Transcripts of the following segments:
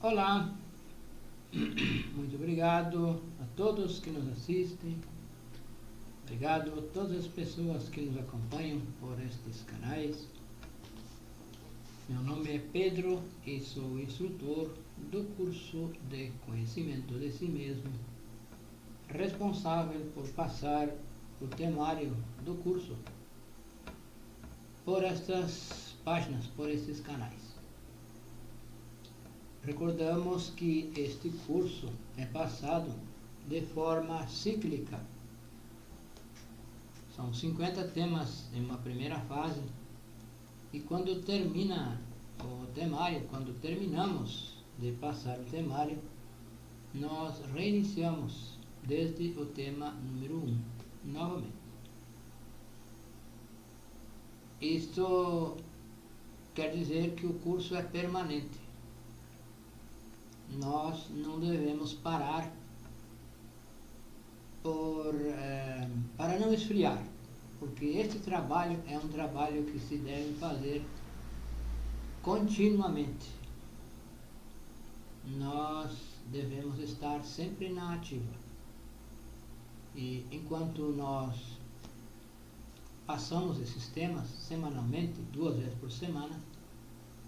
Olá, muito obrigado a todos que nos assistem, obrigado a todas as pessoas que nos acompanham por estes canais. Meu nome é Pedro e sou instrutor do curso de Conhecimento de Si Mesmo, responsável por passar o temário do curso por estas páginas, por estes canais. Recordamos que este curso é passado de forma cíclica. São 50 temas em uma primeira fase e quando termina o temário, quando terminamos de passar o temário, nós reiniciamos desde o tema número 1, novamente. Isto quer dizer que o curso é permanente. Nós não devemos parar para não esfriar, porque este trabalho é um trabalho que se deve fazer continuamente. Nós devemos estar sempre na ativa. E enquanto nós passamos esses temas semanalmente, 2 vezes por semana,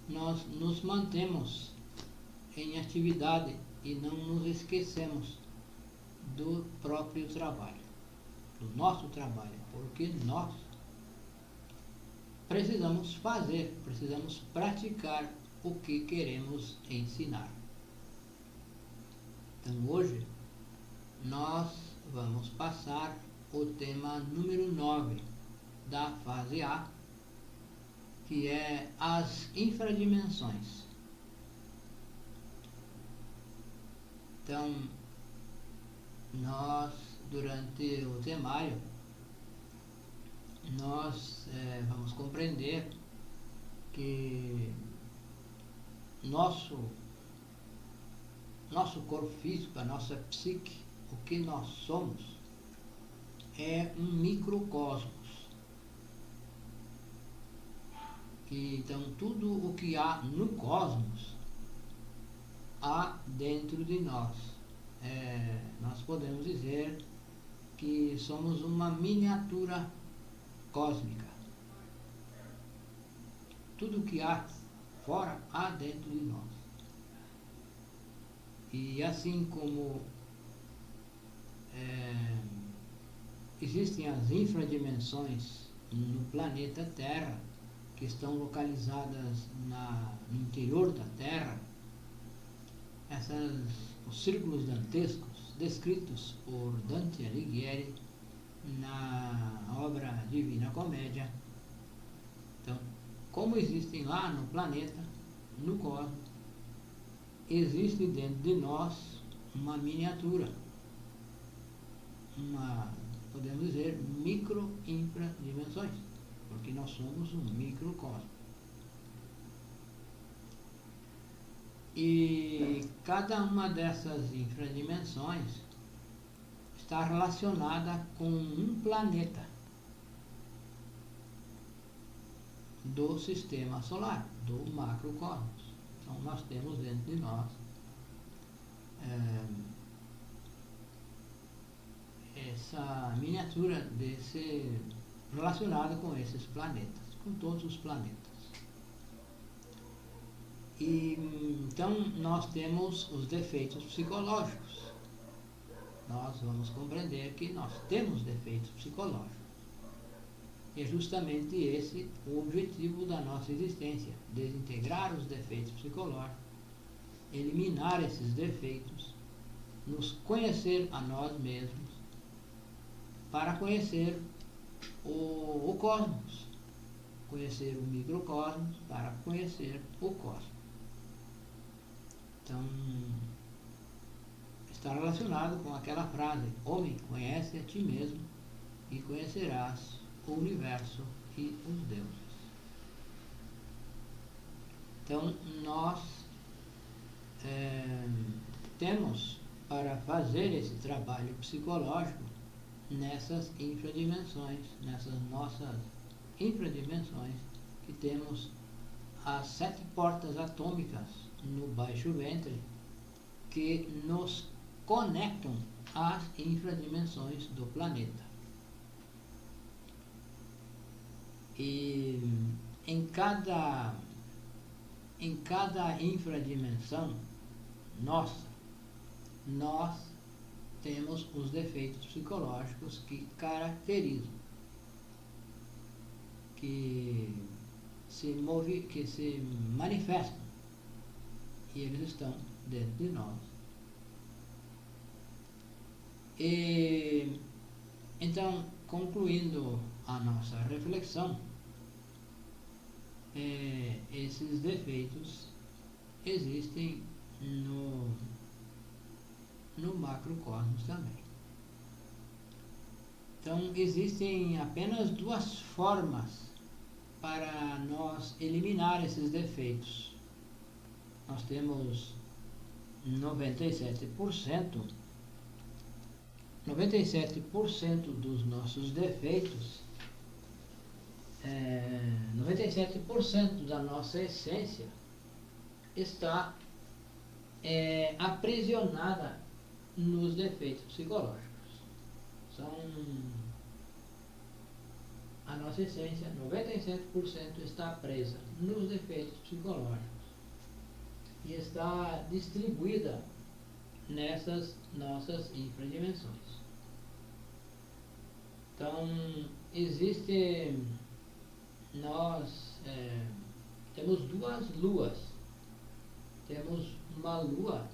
nós nos mantemos em atividade e não nos esquecemos do próprio trabalho, do nosso trabalho, porque nós precisamos fazer, precisamos praticar o que queremos ensinar. Então hoje nós vamos passar o tema número 9 da fase A, que é as infradimensões. Então, nós, durante o temário, nós vamos compreender que nosso corpo físico, a nossa psique, o que nós somos, é um microcosmos. E, então, tudo o que há no cosmos há dentro de nós. Nós podemos dizer que somos uma miniatura cósmica. Tudo que há fora há dentro de nós. E assim como existem as infradimensões no planeta Terra, que estão localizadas no interior da Terra, os círculos dantescos descritos por Dante Alighieri na obra Divina Comédia. Então, como existem lá no planeta, no cosmos, existe dentro de nós uma miniatura, podemos dizer, micro-infradimensões, porque nós somos um microcosmos. E cada uma dessas infradimensões está relacionada com um planeta do sistema solar, do macrocosmos. Então nós temos dentro de nós essa miniatura relacionada com esses planetas, com todos os planetas. E então nós temos os defeitos psicológicos. Nós vamos compreender que nós temos defeitos psicológicos. E é justamente esse o objetivo da nossa existência: desintegrar os defeitos psicológicos, eliminar esses defeitos, nos conhecer a nós mesmos, para conhecer o cosmos, conhecer o microcosmos, para conhecer o cosmos. Então, está relacionado com aquela frase: homem, conhece a ti mesmo e conhecerás o universo e os deuses. Então, nós temos para fazer esse trabalho psicológico nessas infradimensões, nessas nossas infradimensões, que temos as 7 portas atômicas no baixo ventre que nos conectam às infradimensões do planeta. E em cada infradimensão nossa, nós temos os defeitos psicológicos que caracterizam, que se manifestam, e eles estão dentro de nós. E então, concluindo a nossa reflexão, esses defeitos existem no macrocosmos também. Então, existem apenas duas formas para nós eliminar esses defeitos. Nós temos 97% dos nossos defeitos, 97% da nossa essência está aprisionada nos defeitos psicológicos. A nossa essência, 97% está presa nos defeitos psicológicos e está distribuída nessas nossas infradimensões. Então, nós temos duas luas. Temos uma lua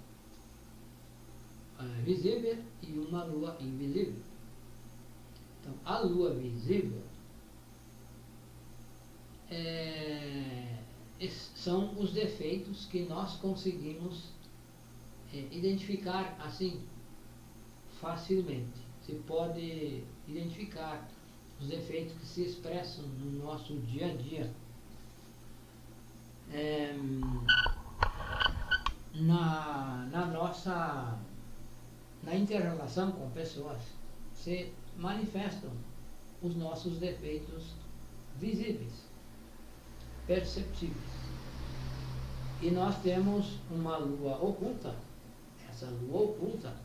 visível e uma lua invisível. Então, a lua visível são os defeitos que nós conseguimos identificar assim facilmente. Se pode identificar os defeitos que se expressam no nosso dia a dia. Na inter-relação com pessoas se manifestam os nossos defeitos visíveis, perceptíveis. E nós temos uma lua oculta. Essa lua oculta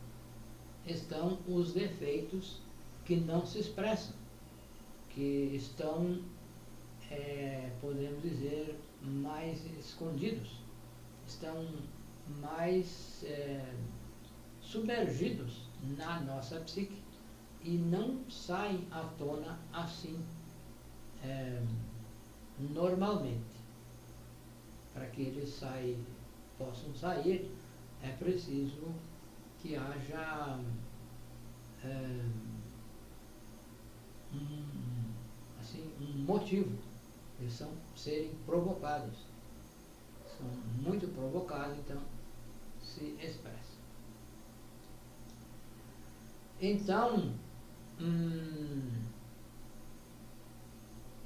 estão os defeitos que não se expressam, que estão, podemos dizer, mais escondidos, estão mais submergidos na nossa psique e não saem à tona assim normalmente. Para que eles possam sair, é preciso que haja um motivo. Eles são serem provocados. São muito provocados, então se expressam. Então,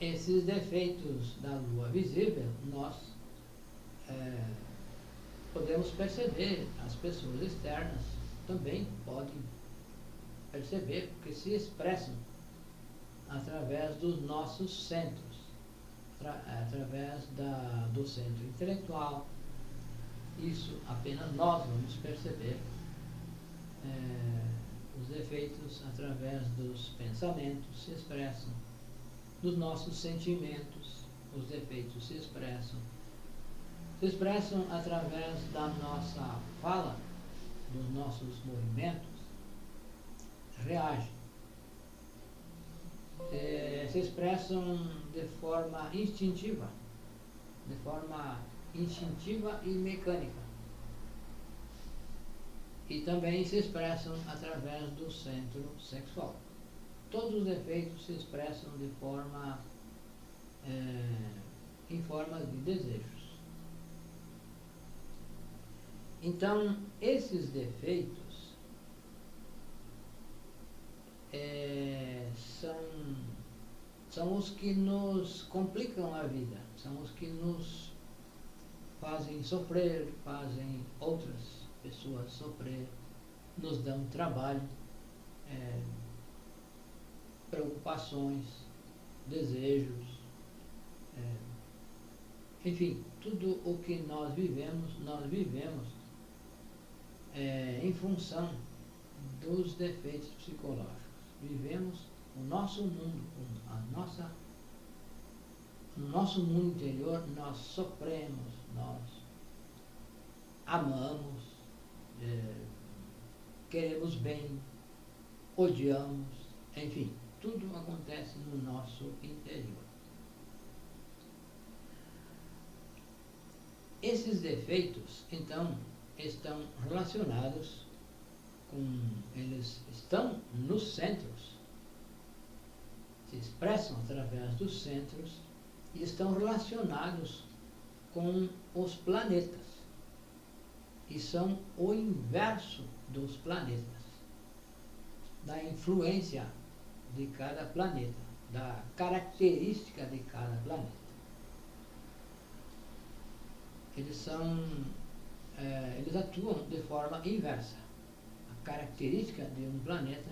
esses defeitos da lua visível, nós podemos perceber, as pessoas externas também podem perceber, porque se expressam através dos nossos centros, através do centro intelectual. Isso apenas nós vamos perceber. Os defeitos através dos pensamentos se expressam, dos nossos sentimentos, os defeitos se expressam através da nossa fala, dos nossos movimentos, reagem. Se expressam de forma instintiva e mecânica. E também se expressam através do centro sexual. Todos os defeitos se expressam em forma de desejos. Então, esses defeitos são os que nos complicam a vida, são os que nos fazem sofrer, fazem outras pessoas sofrer, nos dão trabalho, preocupações, desejos, enfim, tudo o que nós vivemos em função dos defeitos psicológicos. Vivemos o nosso mundo, no nosso mundo interior, nós sofremos, nós amamos, queremos bem, odiamos, enfim, tudo acontece no nosso interior. Esses defeitos, então, estão relacionados eles estão nos centros, se expressam através dos centros e estão relacionados com os planetas. E são o inverso dos planetas, da influência de cada planeta, da característica de cada planeta. Eles atuam de forma inversa. A característica de um planeta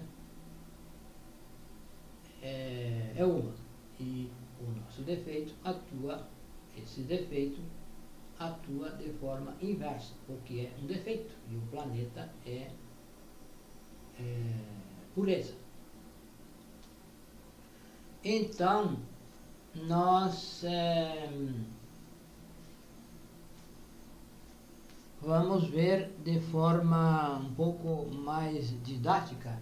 é uma, e o nosso defeito esse defeito atua de forma inversa, porque é um defeito, e o planeta é pureza. Então, nós vamos ver de forma um pouco mais didática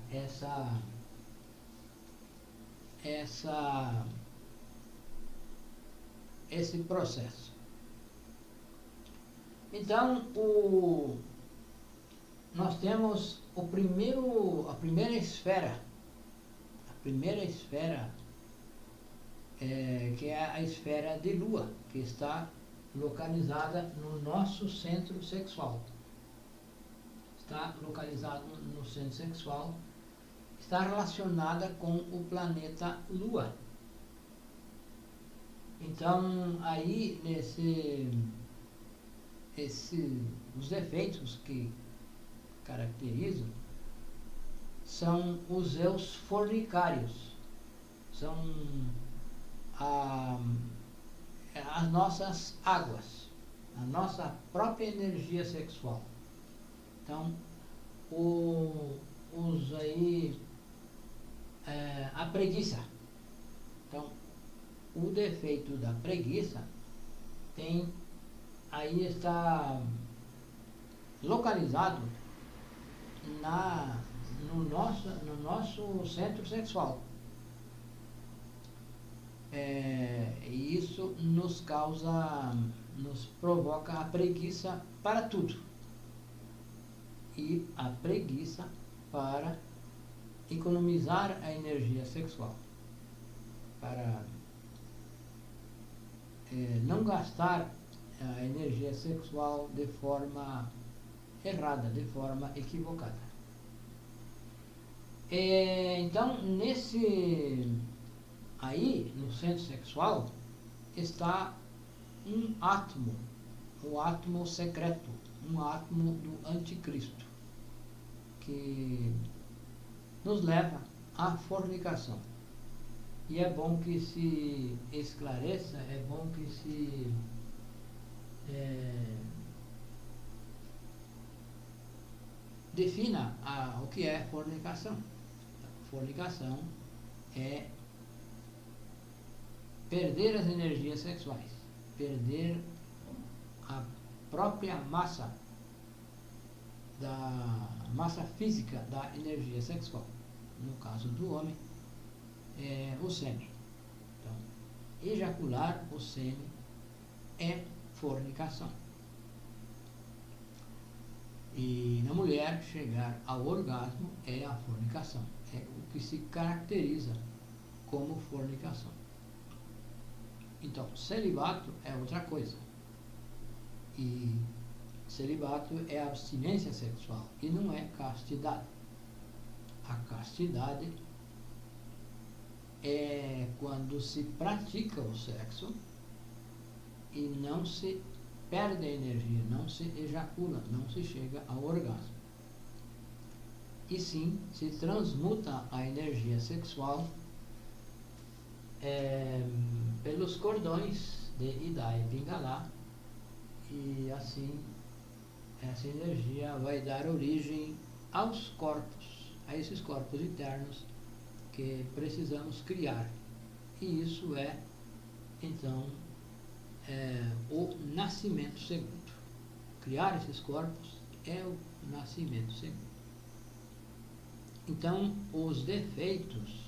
esse processo. Então, nós temos a primeira esfera, que é a esfera de Lua, que está localizada no nosso centro sexual. Está localizado no centro sexual, está relacionada com o planeta Lua. Então, aí, os defeitos que caracterizam são os eus fornicários, são as nossas águas, a nossa própria energia sexual. Então, a preguiça. Então, o defeito da preguiça está localizado no nosso centro sexual. E isso nos provoca a preguiça para tudo. E a preguiça para economizar a energia sexual, para não gastar a energia sexual de forma errada, de forma equivocada. Então, aí, no centro sexual, está um átomo, o átomo secreto, um átomo do anticristo, que nos leva à fornicação. E é bom que se esclareça, é bom que se defina o que é fornicação. Fornicação é perder as energias sexuais, perder a própria massa física da energia sexual. No caso do homem, o sêmen. Então, ejacular o sêmen é fornicação. E na mulher, chegar ao orgasmo é a fornicação. É o que se caracteriza como fornicação. Então, celibato é outra coisa. E celibato é abstinência sexual e não é castidade. A castidade é quando se pratica o sexo e não se perde a energia, não se ejacula, não se chega ao orgasmo. E sim, se transmuta a energia sexual pelos cordões de Ida e Pingala, e assim essa energia vai dar origem aos corpos, a esses corpos internos que precisamos criar. E isso é, então, o nascimento segundo. Criar esses corpos é o nascimento segundo. Então, os defeitos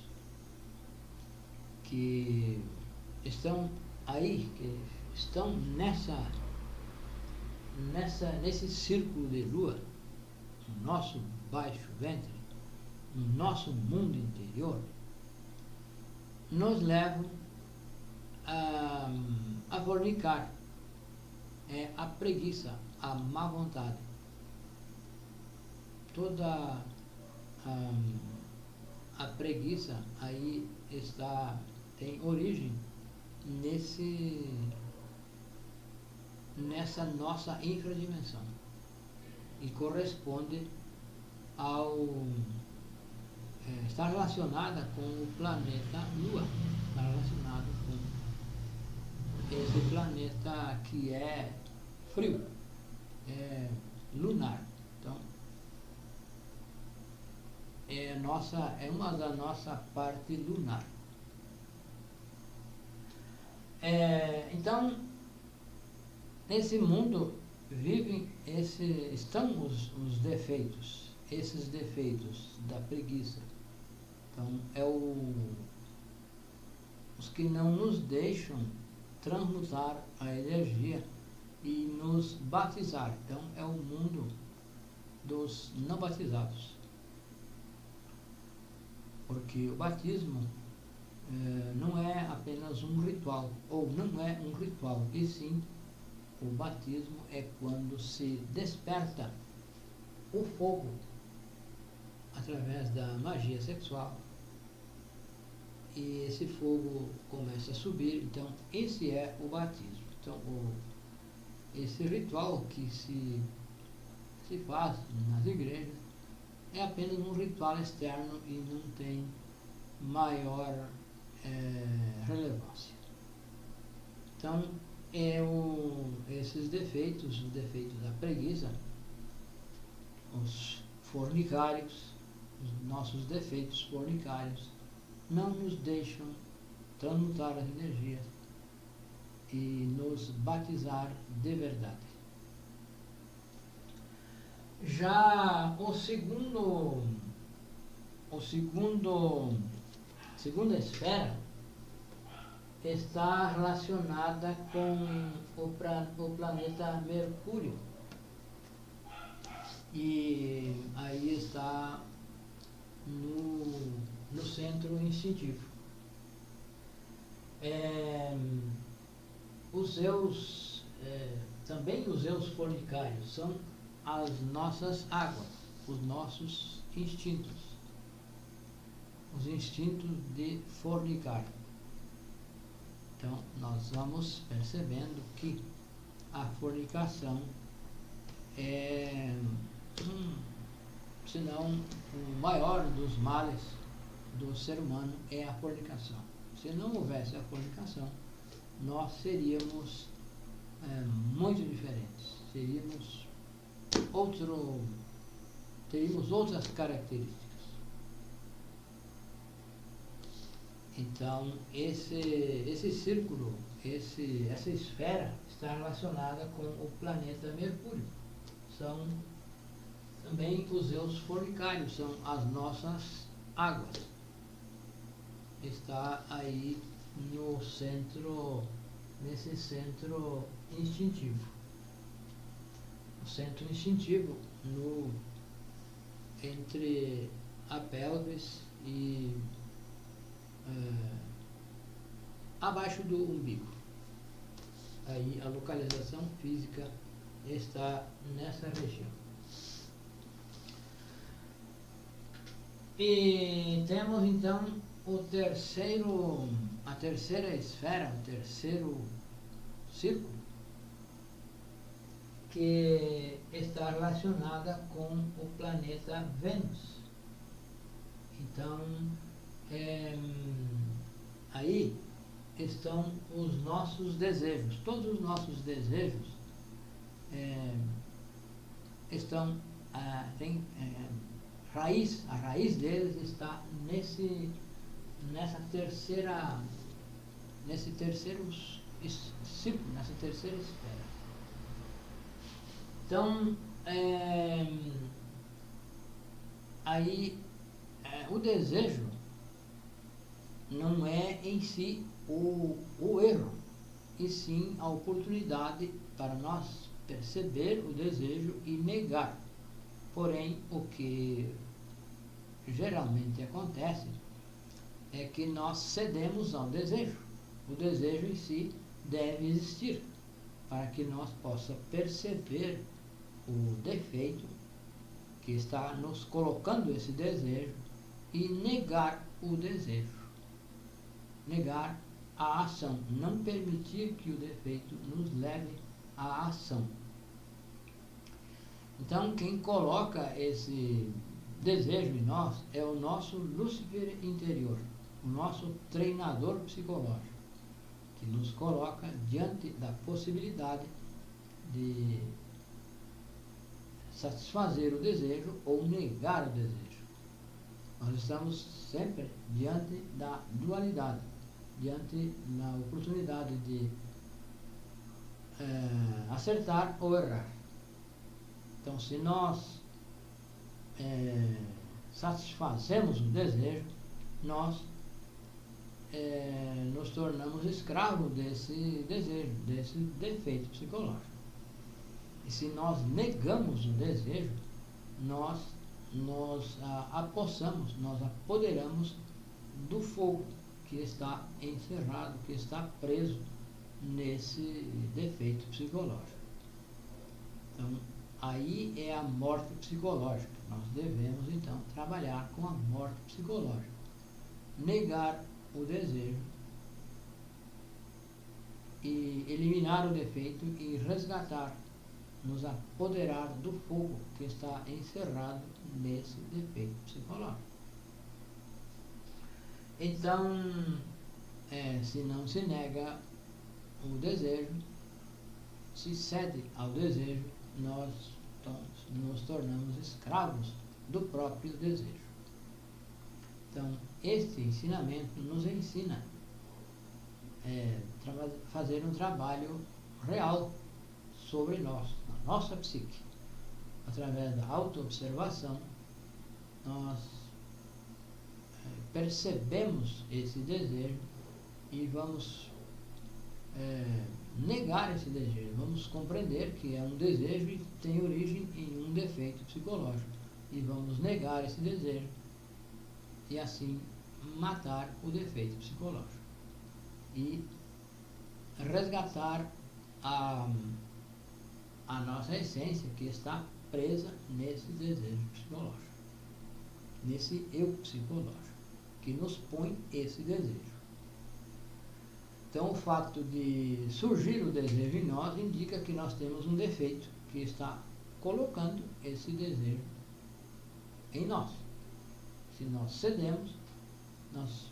que estão aí, que estão nesse círculo de lua, no nosso baixo ventre, no nosso mundo interior, nos levam a fornicar. É a preguiça, a má vontade. Toda a preguiça aí tem origem nessa nossa infradimensão e corresponde está relacionada com o planeta Lua, está relacionado com esse planeta que é frio, é lunar. Então, é uma da nossa parte lunar. Então, nesse mundo estão os defeitos, esses defeitos da preguiça. Então, os que não nos deixam transmutar a energia e nos batizar. Então, é o mundo dos não batizados. Porque o batismo não é apenas um ritual, ou não é um ritual, e sim, o batismo é quando se desperta o fogo através da magia sexual, e esse fogo começa a subir. Então, esse é o batismo. Então, esse ritual que se faz nas igrejas é apenas um ritual externo e não tem maior relevância. Então, esses defeitos, os defeitos da preguiça, os fornicários, os nossos defeitos fornicários, não nos deixam transmutar as energias e nos batizar de verdade. Já segunda esfera está relacionada com o planeta Mercúrio, e aí está no centro instintivo. Também os eus fornicários são as nossas águas, os nossos instintos, os instintos de fornicar. Então, nós vamos percebendo que a fornicação é, se não o maior dos males do ser humano, é a fornicação. Se não houvesse a fornicação, nós seríamos muito diferentes, teríamos outras características. Então, esse círculo, essa esfera está relacionada com o planeta Mercúrio. São também os eus fornicários, são as nossas águas. Está aí nesse centro instintivo. O centro instintivo entre a pelvis e abaixo do umbigo. Aí a localização física está nessa região. E temos então a terceira esfera, o terceiro círculo, que está relacionada com o planeta Vênus. Então, aí estão os nossos desejos. Todos os nossos desejos estão, a raiz deles está nesse terceiro ciclo, nessa terceira esfera. Então, o desejo não é em si o erro, e sim a oportunidade para nós perceber o desejo e negar. Porém, o que geralmente acontece é que nós cedemos ao desejo. O desejo em si deve existir para que nós possamos perceber o defeito que está nos colocando esse desejo e negar o desejo. Negar a ação, não permitir que o defeito nos leve à ação. Então, quem coloca esse desejo em nós é o nosso Lúcifer interior, o nosso treinador psicológico, que nos coloca diante da possibilidade de satisfazer o desejo ou negar o desejo. Nós estamos sempre diante da dualidade, diante da oportunidade de acertar ou errar. Então, se nós satisfazemos o desejo, nós nos tornamos escravos desse desejo, desse defeito psicológico. E se nós negamos o desejo, nós nos apossamos, nós apoderamos do fogo que está encerrado, que está preso nesse defeito psicológico. Então, aí é a morte psicológica. Nós devemos, então, trabalhar com a morte psicológica. Negar o desejo e eliminar o defeito e resgatar, nos apoderar do fogo que está encerrado nesse defeito psicológico. Então, se não se nega o desejo, se cede ao desejo, nós nos tornamos escravos do próprio desejo. Então, este ensinamento nos ensina a fazer um trabalho real sobre nós, na nossa psique. Através da autoobservação, nós percebemos esse desejo e vamos negar esse desejo. Vamos compreender que é um desejo e tem origem em um defeito psicológico. E vamos negar esse desejo e assim matar o defeito psicológico. E resgatar a nossa essência que está presa nesse desejo psicológico, nesse eu psicológico, que nos põe esse desejo. Então, o fato de surgir o desejo em nós indica que nós temos um defeito que está colocando esse desejo em nós. Se nós cedemos, nós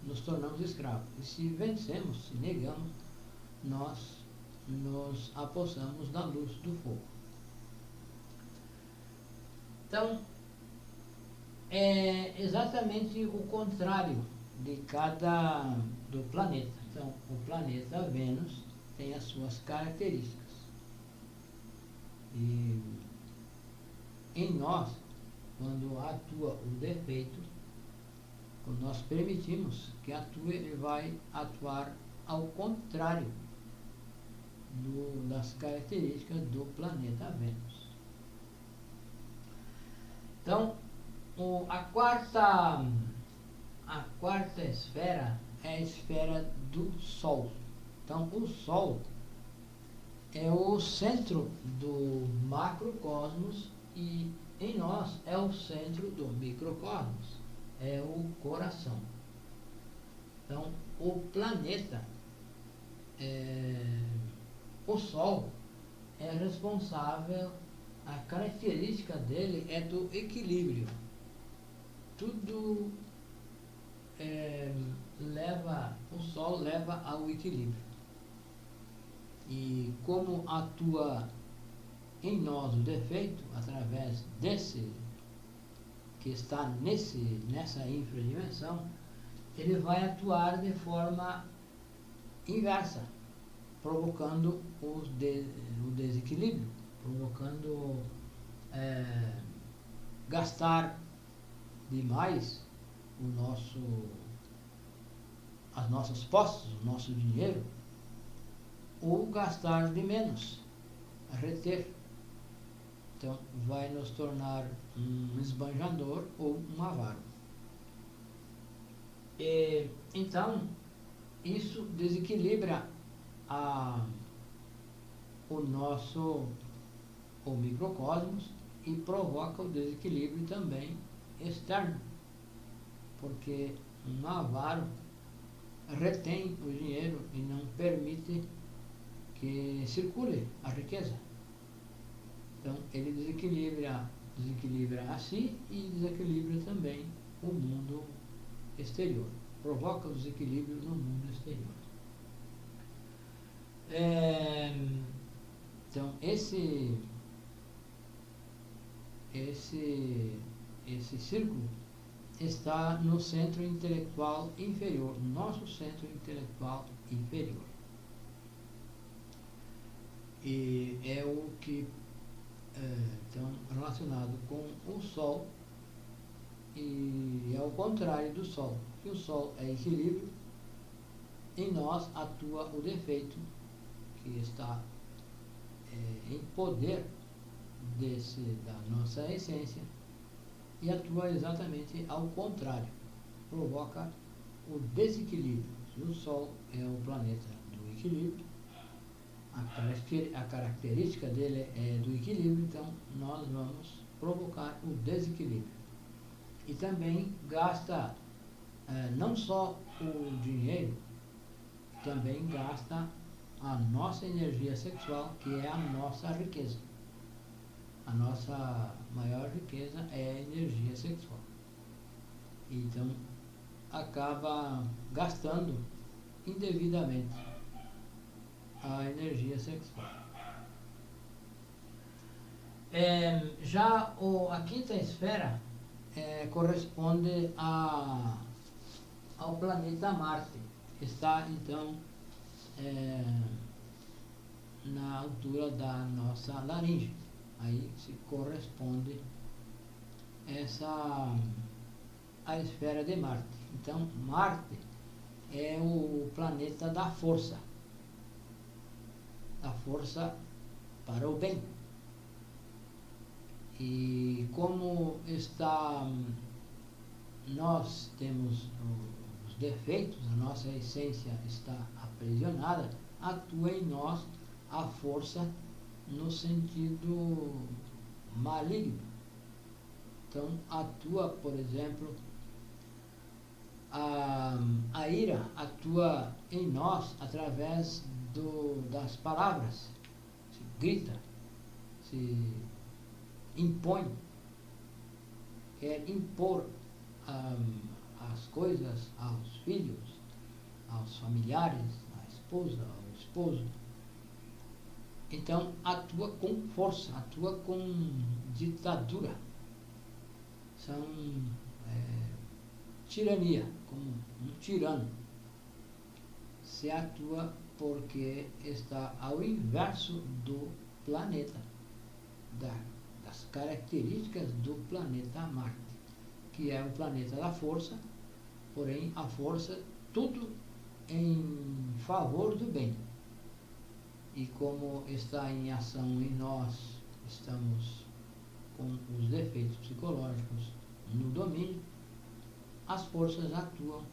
nos tornamos escravos. E se vencemos, se negamos, nós nos apossamos da luz do fogo. Então, é exatamente o contrário do planeta. Então, o planeta Vênus tem as suas características. E em nós, quando atua o defeito, quando nós permitimos que atue, ele vai atuar ao contrário das características do planeta Vênus. Então, a quarta esfera é a esfera do Sol. Então, o Sol é o centro do macrocosmos e em nós é o centro do microcosmos, é o coração. Então, o planeta, o Sol, é responsável, a característica dele é do equilíbrio. Tudo o Sol leva ao equilíbrio. E como atua em nós o defeito, através desse, que está nessa infradimensão, ele vai atuar de forma inversa, provocando o desequilíbrio, provocando gastar demais as nossas posses, o nosso dinheiro, ou gastar de menos, reter. Então, vai nos tornar um esbanjador ou um avaro. Então, isso desequilibra o microcosmos e provoca o desequilíbrio também externo, porque um avaro retém o dinheiro e não permite que circule a riqueza. Então, ele desequilibra a si e desequilibra também o mundo exterior. Provoca o desequilíbrio no mundo exterior. Então, esse círculo está no centro intelectual inferior, nosso centro intelectual inferior. E é o que então, relacionado com o Sol, e é o contrário do Sol. Que o Sol é equilíbrio, em nós atua o defeito, que está em poder da nossa essência, e atua exatamente ao contrário, provoca o desequilíbrio. Se o Sol é o planeta do equilíbrio, a característica dele é do equilíbrio, então nós vamos provocar o desequilíbrio. E também gasta não só o dinheiro, também gasta a nossa energia sexual, que é a nossa riqueza. A nossa maior riqueza é a energia sexual. Então, acaba gastando indevidamente a energia sexual. Já a quinta esfera corresponde ao planeta Marte. Está, então, na altura da nossa laringe. Aí se corresponde a esfera de Marte. Então, Marte é o planeta da força para o bem. E como nós temos os defeitos, a nossa essência está aprisionada, atua em nós a força no sentido maligno. Então, atua, por exemplo, a ira atua em nós através das palavras. Se grita, se impõe, quer impor as coisas aos filhos, aos familiares, à esposa, ao esposo. Então, atua com força, atua com ditadura. São tirania, como um tirano. Se atua porque está ao inverso do planeta, das características do planeta Marte, que é o planeta da força, porém a força, tudo em favor do bem. E como está em ação em nós, estamos com os defeitos psicológicos no domínio, as forças atuam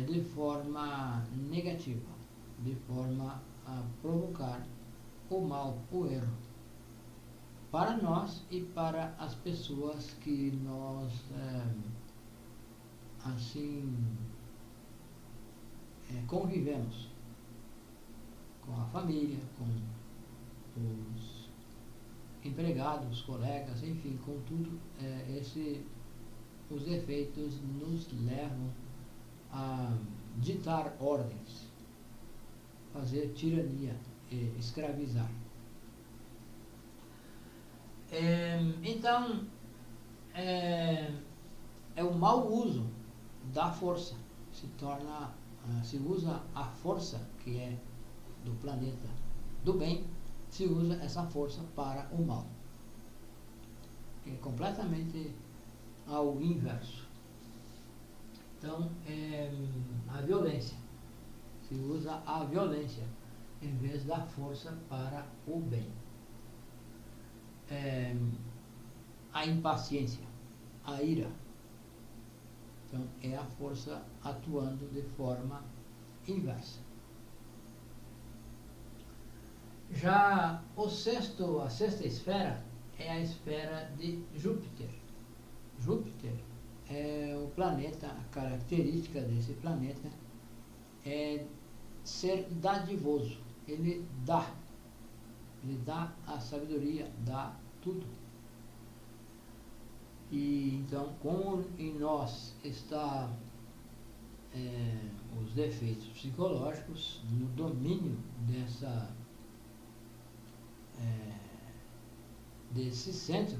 de forma negativa, de forma a provocar o mal, o erro, para nós e para as pessoas que nós convivemos, com a família, com os empregados, colegas, enfim, com tudo, esse os defeitos nos levam a ditar ordens, fazer tirania, escravizar. Então, é o mau uso da força. Se usa a força que é do planeta do bem, se usa essa força para o mal. É completamente ao inverso. Então, a violência. Se usa a violência em vez da força para o bem. A impaciência, a ira. Então, é a força atuando de forma inversa. Já a sexta esfera é a esfera de Júpiter. Júpiter é o planeta, a característica desse planeta é ser dadivoso. Ele dá a sabedoria, dá tudo. E então, como em nós está os defeitos psicológicos, no domínio desse centro,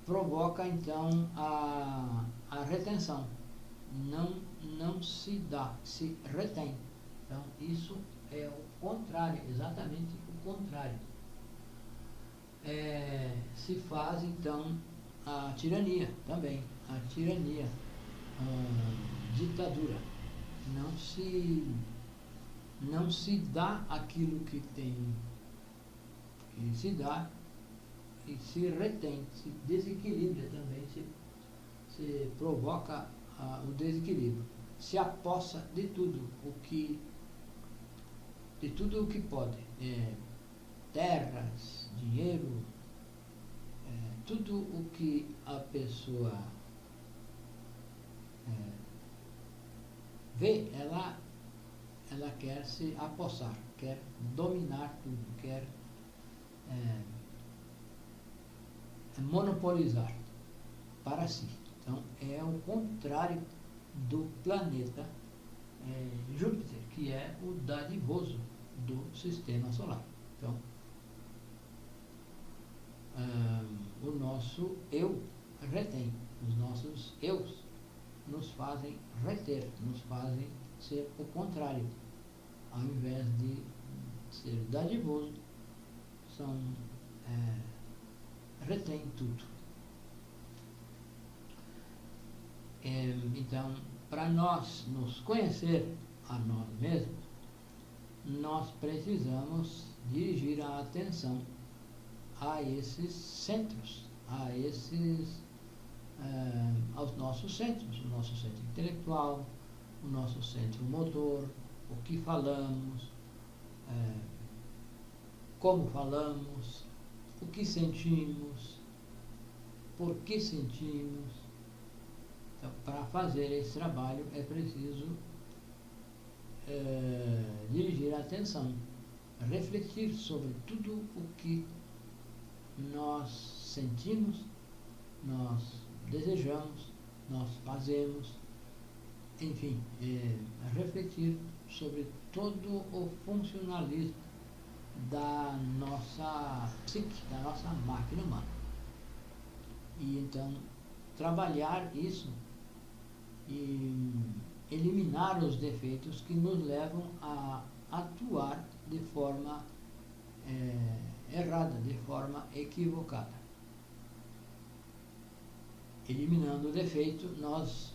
provoca então a retenção. Não se dá, se retém. Então, isso é o contrário, exatamente o contrário. Se faz então a tirania também, a tirania, a ditadura. Não se dá aquilo que tem que se dá e se retém, se desequilibra também, se provoca o desequilíbrio. Se apossa de tudo o que pode, terras, dinheiro, tudo o que a pessoa vê, ela quer se apossar, quer dominar tudo, quer monopolizar para si. Então, é o contrário do planeta Júpiter, que é o dadivoso do sistema solar. Então, o nosso eu retém, os nossos eus nos fazem reter, nos fazem ser o contrário. Ao invés de ser dadivoso, retém tudo. Então, para nós nos conhecer a nós mesmos, nós precisamos dirigir a atenção a esses centros, aos nossos centros, o nosso centro intelectual, o nosso centro motor, o que falamos, como falamos, o que sentimos, por que sentimos. Então, para fazer esse trabalho é preciso dirigir a atenção, refletir sobre tudo o que nós sentimos, nós desejamos, nós fazemos, enfim, refletir sobre todo o funcionalismo da nossa psique, da nossa máquina humana. E então trabalhar isso e eliminar os defeitos que nos levam a atuar de forma errada, de forma equivocada. Eliminando o defeito, nós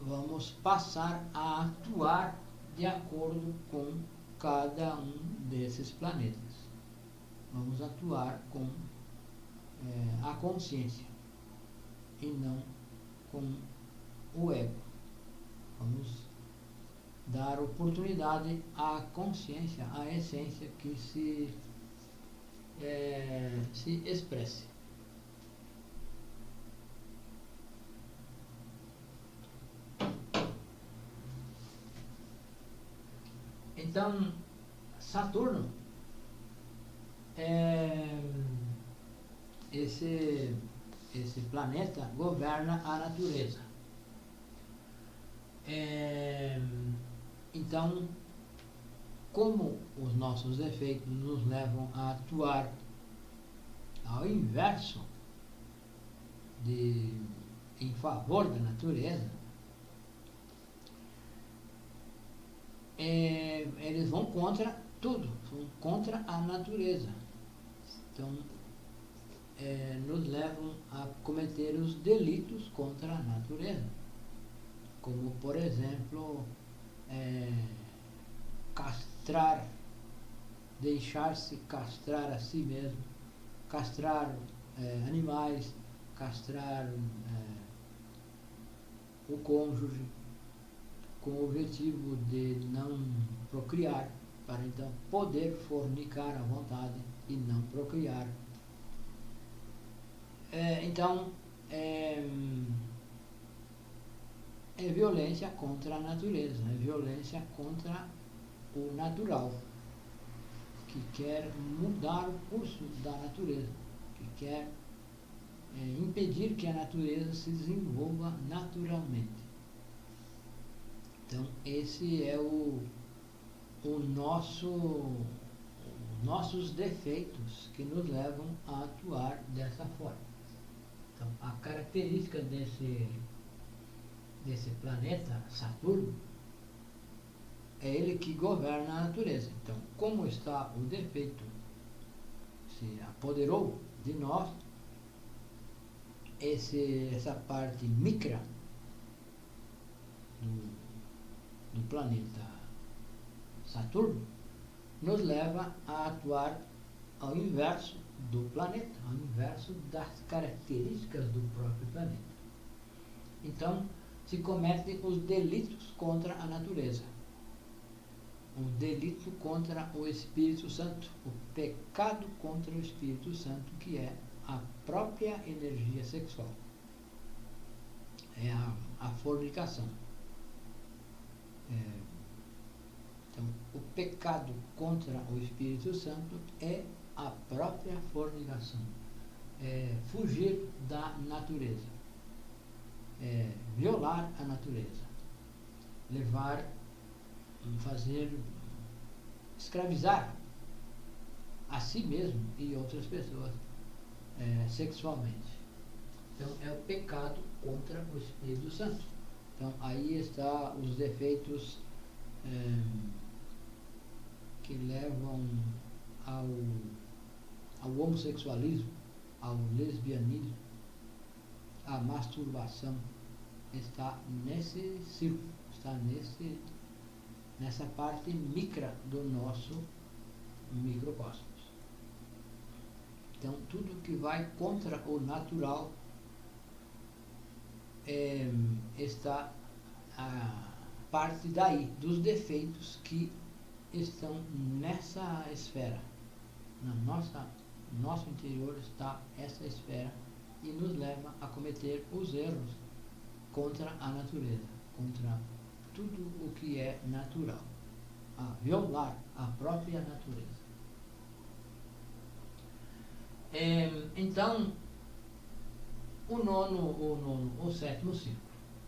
vamos passar a atuar de acordo com cada um desses planetas. Vamos atuar com a consciência e não com o ego. Vamos dar oportunidade à consciência, à essência que se expresse. Então, Saturno esse planeta governa a natureza. Então, como os nossos defeitos nos levam a atuar ao inverso em favor da natureza, eles vão contra tudo, vão contra a natureza. Então, nos levam a cometer os delitos contra a natureza, como, por exemplo, castrar, deixar-se castrar a si mesmo, castrar animais, castrar o cônjuge, com o objetivo de não procriar, para então poder fornicar à vontade e não procriar. Então, é violência contra a natureza, é violência contra o natural, que quer mudar o curso da natureza, que quer impedir que a natureza se desenvolva naturalmente. Então, esse é nossos defeitos que nos levam a atuar dessa forma. Então, a característica desse planeta, Saturno, é ele que governa a natureza. Então, como está o defeito, se apoderou de nós, essa parte micra do planeta Saturno nos leva a atuar ao inverso do planeta, ao inverso das características do próprio planeta. Então, se cometem os delitos contra a natureza, o delito contra o Espírito Santo, o pecado contra o Espírito Santo, que é a própria energia sexual, é a fornicação. Então, o pecado contra o Espírito Santo é a própria fornicação, fugir da natureza, violar a natureza, escravizar a si mesmo e outras pessoas sexualmente. Então, é o pecado contra o Espírito Santo. Então, aí está os defeitos que levam ao homossexualismo, ao lesbianismo, à masturbação. Está nesse círculo, está nessa parte micra do nosso microcosmos. Então, tudo que vai contra o natural está a parte daí, dos defeitos que estão nessa esfera. No nosso interior está essa esfera e nos leva a cometer os erros contra a natureza, contra tudo o que é natural, a violar a própria natureza. Então, o sétimo ciclo.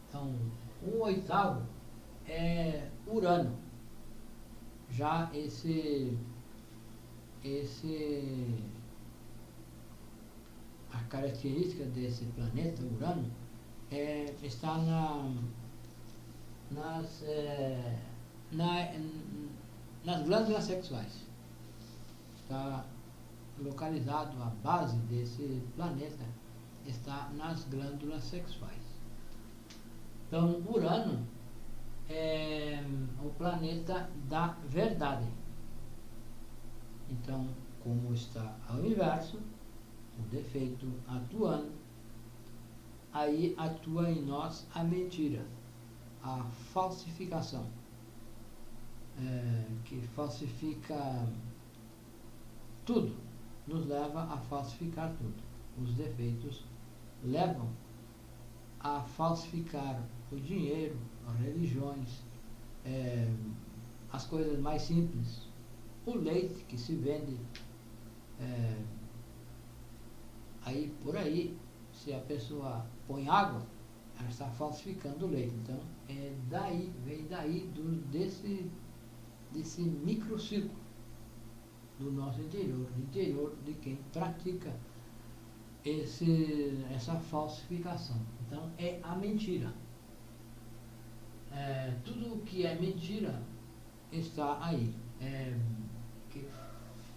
Então, o oitavo é Urano. Já a característica desse planeta, Urano, está nas glândulas sexuais. Está localizado, a base desse planeta está nas glândulas sexuais. Então, Urano é o planeta da verdade. Então, como está ao inverso, o defeito atuando, aí atua em nós a mentira, a falsificação, que falsifica tudo, nos leva a falsificar tudo. Os defeitos levam a falsificar o dinheiro, as religiões, as coisas mais simples, o leite que se vende Aí, por aí, se a pessoa põe água, ela está falsificando o leite. Então, vem daí desse microcírculo do nosso interior de quem pratica essa falsificação. Então, é a mentira. Tudo o que é mentira está aí, que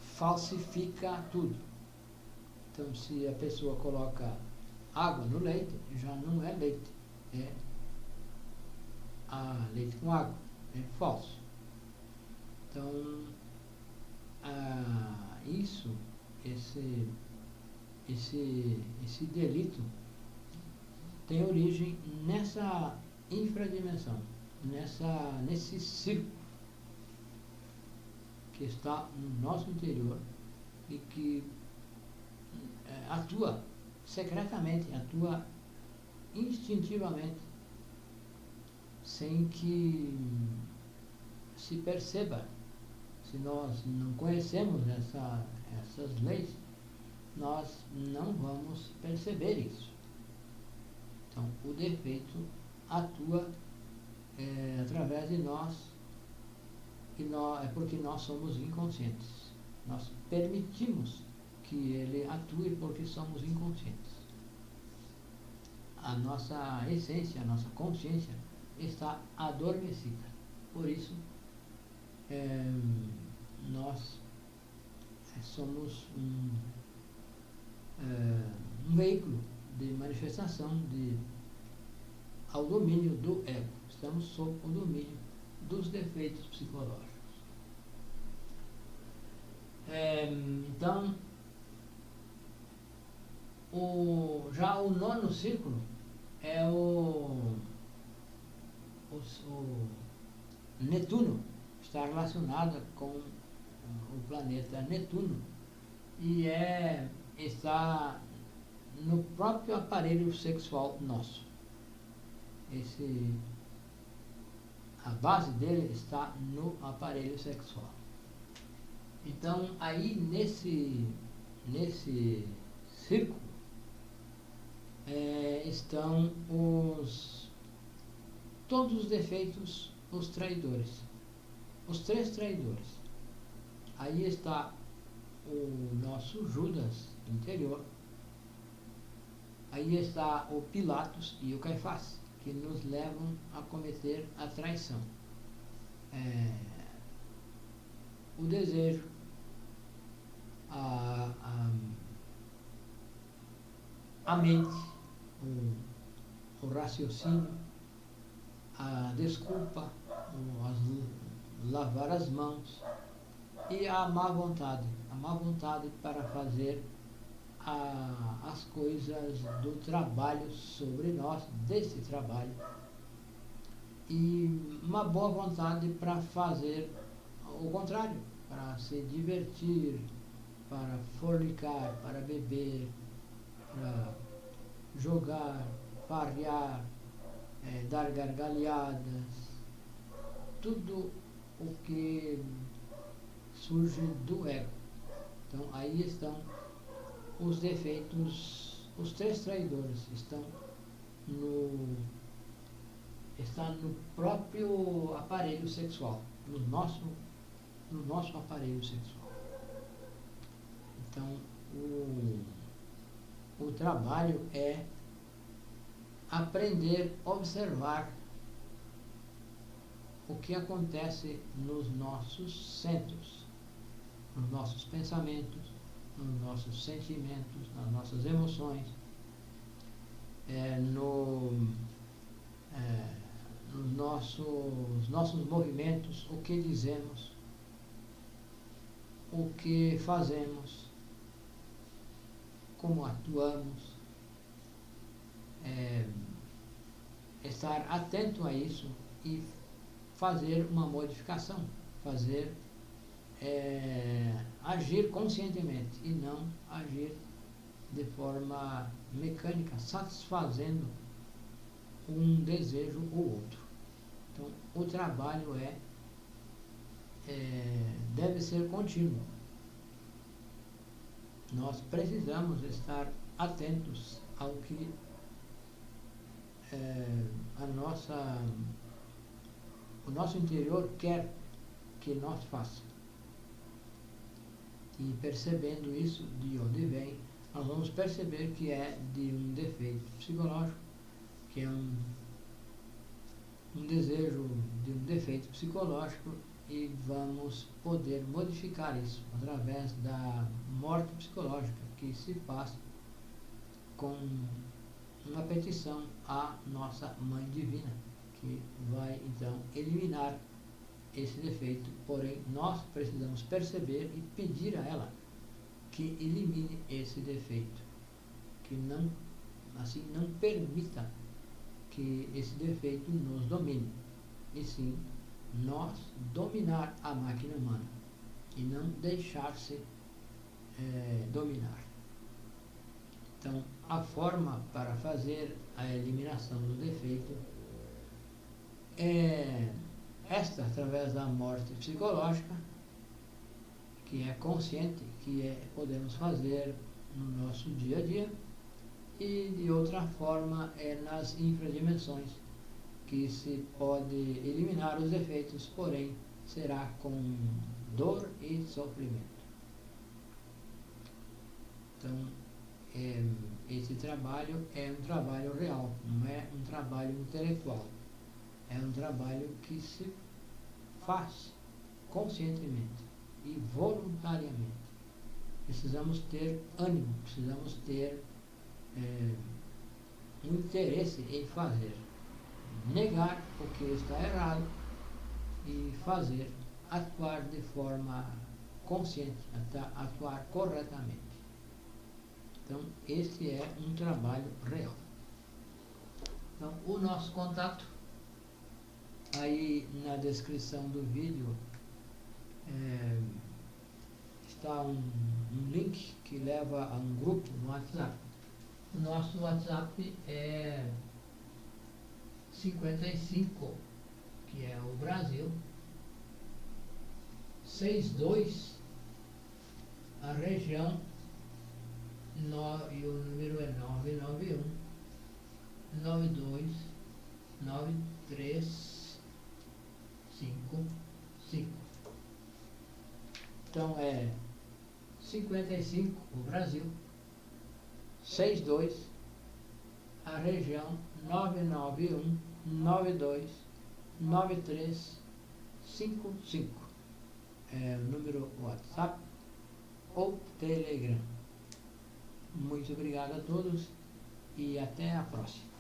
falsifica tudo. Então, se a pessoa coloca água no leite, já não é leite, é leite com água, é falso. Então, esse delito tem origem nessa infradimensão, nesse círculo que está no nosso interior e que atua secretamente, atua instintivamente, sem que se perceba. Se nós não conhecemos essas leis, nós não vamos perceber isso. Então, o defeito atua através de nós, é porque nós somos inconscientes. Nós permitimos que ele atue porque somos inconscientes. A nossa essência, a nossa consciência está adormecida. Por isso, nós somos um veículo de manifestação ao domínio do ego. Estamos sob o domínio dos defeitos psicológicos. Então, já o nono círculo é o Netuno, está relacionado com o planeta Netuno e está no próprio aparelho sexual nosso. A base dele está no aparelho sexual. Então, aí nesse círculo estão todos os defeitos, os traidores, os 3 traidores. Aí está o nosso Judas interior, aí está o Pilatos e o Caifás, que nos levam a cometer a traição. O desejo, a mente, o raciocínio, a desculpa, lavar as mãos e a má vontade para fazer as coisas do trabalho sobre nós, desse trabalho, e uma boa vontade para fazer o contrário, para se divertir, para fornicar, para beber, para jogar, farrear, dar gargalhadas, tudo o que surge do ego. Então aí estão os defeitos, os 3 traidores estão no próprio aparelho sexual, no nosso aparelho sexual. Então o trabalho é aprender a observar o que acontece nos nossos centros, nos nossos pensamentos, nos nossos sentimentos, nas nossas emoções, nos nossos movimentos, o que dizemos, o que fazemos, como atuamos, estar atento a isso e fazer uma modificação, agir conscientemente e não agir de forma mecânica, satisfazendo um desejo ou outro. Então, o trabalho deve ser contínuo. Nós precisamos estar atentos ao que o nosso interior quer que nós façamos. E percebendo isso, de onde vem, nós vamos perceber que é de um defeito psicológico, que é um desejo de um defeito psicológico, e vamos poder modificar isso através da morte psicológica que se faz com uma petição à nossa Mãe Divina, que vai então eliminar esse defeito. Porém, nós precisamos perceber e pedir a ela que elimine esse defeito, que não permita que esse defeito nos domine, e sim nós dominar a máquina humana e não deixar-se dominar. Então, a forma para fazer a eliminação do defeito é esta, através da morte psicológica, que é consciente, que podemos fazer no nosso dia a dia, e de outra forma é nas infradimensões, que se pode eliminar os defeitos, porém será com dor e sofrimento. Então, esse trabalho é um trabalho real, não é um trabalho intelectual. É um trabalho que se faz conscientemente e voluntariamente. Precisamos ter ânimo, precisamos ter um interesse em fazer. Negar o que está errado e fazer, atuar de forma consciente, atuar corretamente. Então, este é um trabalho real. Então, o nosso contato, aí na descrição do vídeo está um link que leva a um grupo no WhatsApp. O nosso WhatsApp é 55, que é o Brasil, 62, a região, e o número é 991 92 9355. Então é 55 o Brasil, 62 a região, 991 92 9355. É o número WhatsApp ou Telegram. Muito obrigado a todos e até a próxima.